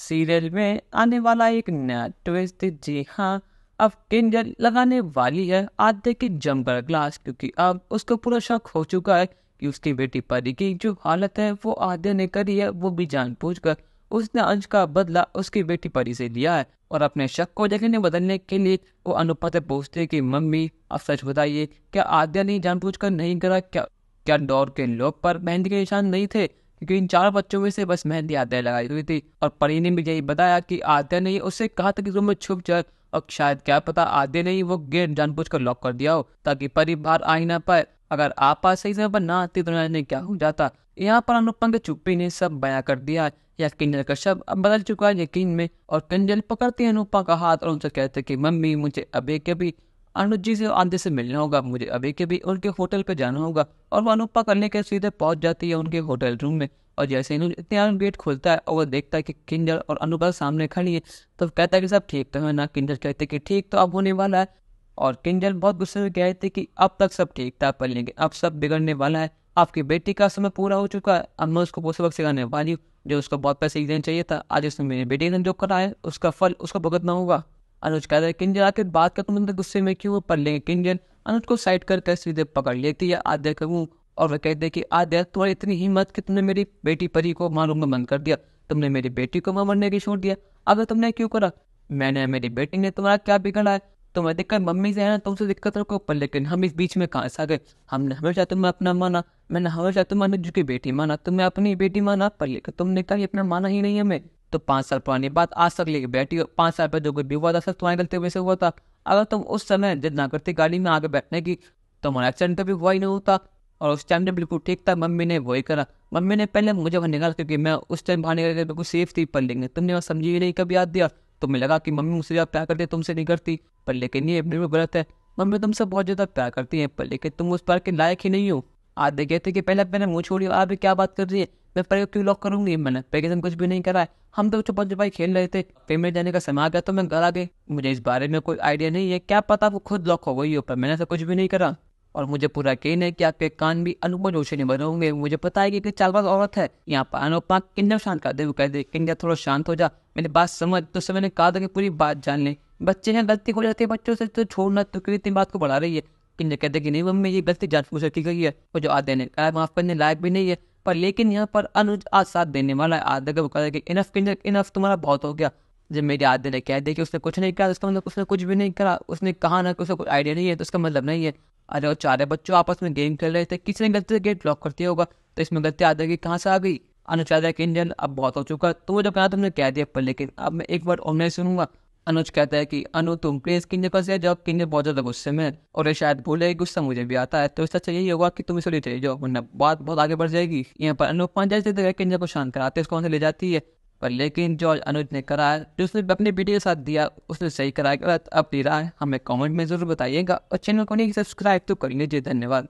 Serial में आने वाला एक नया ट्विस्ट। जी हाँ, अब किंजल लगाने वाली है आद्य की जमकर ग्लास, क्योंकि अब उसको पूरा शक हो चुका है कि उसकी बेटी परी की जो हालत है वो आद्य ने करी है, वो भी जानबूझकर। उसने अंश का बदला उसकी बेटी परी से लिया है और अपने शक को यकीनी बदलने के लिए वो अनुपमा से पूछते हैं कि मम्मी आप सच बताइए, क्या आद्य ने जानबूझकर नहीं करा? क्या डोर के लॉक पर मेहंदी के निशान नहीं थे? क्योंकि इन चार बच्चों में से बस मेहंदी आद्या लगाई हुई थी और परी ने भी यही बताया कि आद्या ने उससे कहा था कि रूम में छुप जाए, और शायद क्या पता आद्या ने ही वो गेट जानबूझकर लॉक कर दिया हो ताकि परी बाहर आ ही ना पाए। अगर आप पास सही समय पर ना आती तो जाने क्या हो जाता। यहाँ पर अनुपम के चुप्पी ने सब बयां कर दिया है। या किंजल का शब्द अब बदल चुका है यकीन में, और किंजल पकड़ती है अनुपमा का हाथ और उनसे कहते कि मम्मी मुझे अभी के भी अनुज जी से आद्य से मिलना होगा, मुझे अभी के भी उनके होटल पे जाना होगा। और वो अनुपमा करने के सीधे पहुंच जाती है उनके होटल रूम में। और जैसे ही इतने गेट खुलता है और वो देखता है कि किंजल और अनुपमा सामने खड़ी है, तो कहता है कि सब ठीक तो है ना? किंजल कहते कि ठीक तो अब होने वाला है। और किंजल बहुत गुस्से में कहते कि अब तक सब ठीक था पर लेकिन अब सब बिगड़ने वाला है। आपकी बेटी का समय पूरा हो चुका है, अब मैं उसको वो सबक सिखाने वाली हूँ जो उसको बहुत पैसे ही देना चाहिए था। आज उसने मेरी बेटी ने जो करा है उसका फल उसको भुगतना होगा। अनुज कहता है किंजल आखिर बात का तुम इतने गुस्से में क्यों? पर लेकिन किंजल अनुज को साइड कर सीधे पकड़ लेती है आद्या का मुंह और वह कहते हैं कि आद्या तुम्हारी इतनी हिम्मत कि तुमने मेरी बेटी परी को मारूम में बंद कर दिया, तुमने मेरी बेटी को वहां मरने की छोड़ दिया। अगर तुमने क्यों करा? मैंने मेरी बेटी ने तुम्हारा क्या बिगड़ा है? तुम्हें दिक्कत मम्मी से है ना, तुमसे दिक्कत रखो, पर लेकिन हम इस बीच में कहाँ से आ गए? हमने हमेशा तुम्हें अपना माना, मैंने हमेशा तुम्हें अनुज की बेटी माना, तुम्हें अपनी बेटी माना, पर लेकिन तुमने कभी अपना माना ही नहीं हमें। तो 5 साल पुरानी बात आज तक लेके बैठी हो। 5 साल पहले जो कुछ भी हुआ था सब तुम्हारी गलती वजह से हुआ था। अगर तुम उस समय जिद ना करती गाड़ी में आगे बैठने की तो हमारा एक्सीडेंट कभी हुआ ही नहीं होता। और उस टाइम ने बिल्कुल ठीक था, मम्मी ने वही करा। मम्मी ने पहले मुझे वहाँ निकाला क्योंकि मैं उस टाइम बाहर निकल के बिल्कुल सेफ थी, पर लेकिन तुमने वह समझी ही नहीं, कभी याद दिया। तुम्हें लगा कि मम्मी मुझसे ज्यादा प्यार करती है, तुमसे नहीं करती, पर लेकिन ये बिल्कुल गलत है। मम्मी तुमसे बहुत ज्यादा प्यार करती है, पर लेकिन तुम उस प्यार के लायक ही नहीं हो। आज देखे थे कि पहले मैंने मुँह छोड़ी, आप भी क्या बात कर रही है? मैं पहले क्यों लॉक करूंगी? मैंने पहले कुछ भी नहीं करा है, हम तो छुपन छुपाई खेल रहे थे। पेमेंट जाने का समय आ गया तो मैं घर आ गई। मुझे इस बारे में कोई आइडिया नहीं है, क्या पता वो खुद लॉक हो गई हो, पर मैंने ऐसा कुछ भी नहीं करा। और मुझे पूरा यकीन है कि आपके कान भी अनुपमा जोशी नहीं बने होंगे। मुझे पता है कि एक चालबाज औरत है। यहाँ पर अनुपमा किंजल शांत कर दे, वो कह दे किंजल थोड़ा शांत हो जा, मेरी बात समझ। तो उससे मैंने कहा था कि पूरी बात जान ले, बच्चे हैं गलती हो जाती है बच्चों से, तो छोड़ना तो क्यों इतनी बात को बढ़ा रही है? किंजल कहते कि नहीं मम्मी ये गलती जानबूझकर की गई है, वो जो आद्या ने कहा माफ करने लायक भी नहीं है। पर लेकिन यहाँ पर अनुज आज साथ देने वाला है। आद्या का वो कहता है कि इनफ किंजल इनफ, तुम्हारा बहुत हो गया। जब मेरे आद्या ने कह दिया कि उसने कुछ नहीं किया, उसका मतलब उसने कुछ भी नहीं करा। उसने कहा ना कि उसे कुछ आइडिया नहीं है, तो उसका मतलब नहीं है। अरे वो चारे बच्चों आपस में गेम खेल रहे थे, किसी ने गलती से गेट लॉक कर दिया होगा, तो इसमें गलती आद्या की कहाँ से आ गई? अनुज कहता है कि इंजन अब बहुत हो चुका, तो वो जो कहा तुमने कह दिया, पर लेकिन अब मैं एक बार और नहीं सुनूंगा। अनुज कहता है कि अनु तुम प्लीज किंजल पर से जाओ, किंजल बहुत ज्यादा गुस्से में है और ये शायद भूले, गुस्सा मुझे भी आता है, तो इससे अच्छा यही होगा कि तुम इसे ले चले जाओ, वरना बात बहुत आगे बढ़ जाएगी। यहाँ पर अनुपमा जैसे किंजल को शांत कराते उसको वहां से ले जाती है। पर लेकिन जो अनुज ने करा है, जो उसने अपनी बेटी के साथ दिया, उसने सही करा है गलत अब दे रहा है, हमें कमेंट में जरूर बताइएगा और चैनल को नहीं सब्सक्राइब तो कर लीजिए। धन्यवाद।